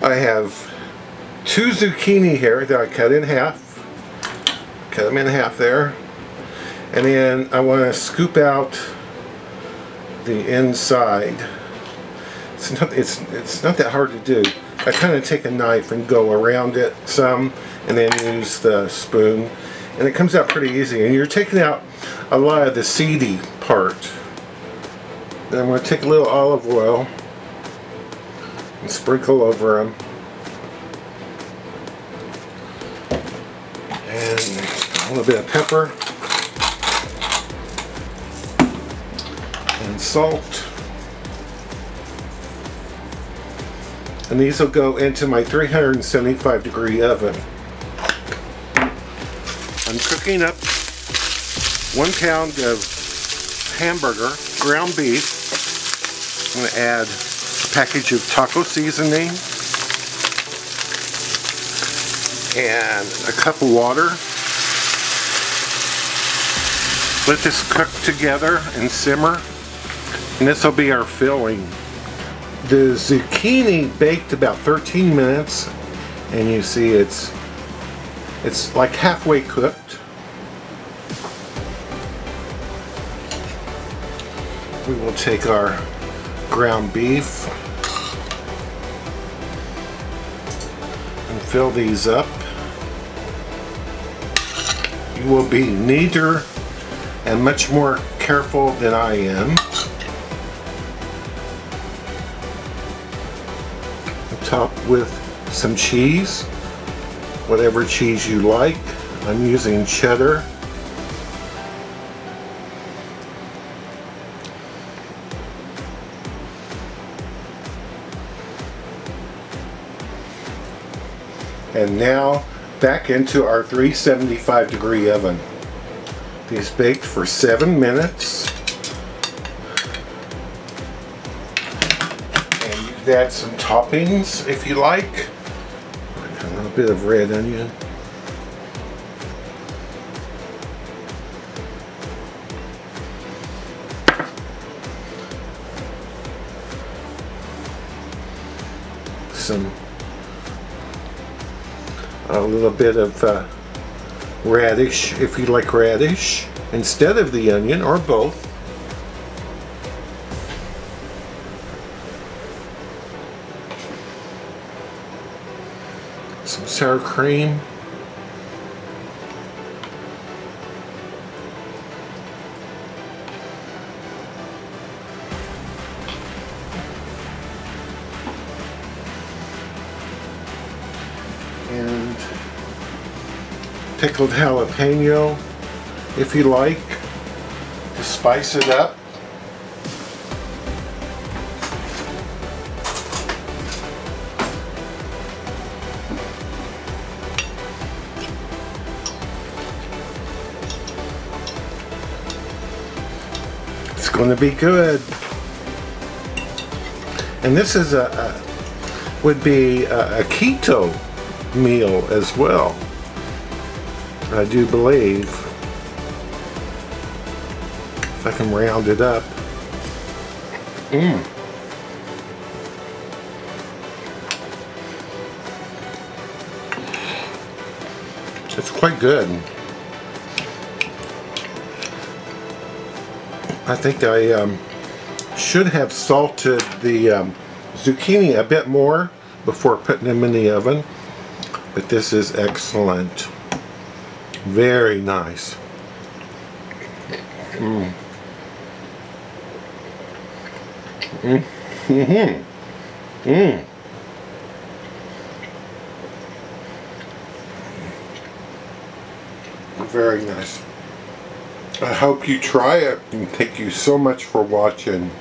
I have 2 zucchini here that I cut in half. Cut them in half there. And then I want to scoop out the inside. It's not that hard to do. I kind of take a knife and go around it some and then use the spoon. And it comes out pretty easy. And you're taking out a lot of the seedy part. Then I'm going to take a little olive oil and sprinkle over them. And a little bit of pepper. And salt. And these will go into my 375-degree oven. I'm cooking up 1 pound of hamburger, ground beef. I'm going to add a package of taco seasoning and a cup of water. Let this cook together and simmer. And this will be our filling. The zucchini baked about 13 minutes, and you see it's like halfway cooked. We will take our ground beef and fill these up. You will be neater and much more careful than I am. Top with some cheese, whatever cheese you like. I'm using cheddar. And now back into our 375-degree oven. These baked for 7 minutes. Add some toppings if you like. A little bit of red onion. A little bit of radish if you like radish instead of the onion, or both. Some sour cream. And pickled jalapeno if you like, to spice it up. It's going to be good. And this is would be a keto meal as well, I do believe, if I can round it up. It's quite good. I think I should have salted the zucchini a bit more before putting them in the oven, but this is excellent. Very nice. Very nice. I hope you try it, and thank you so much for watching.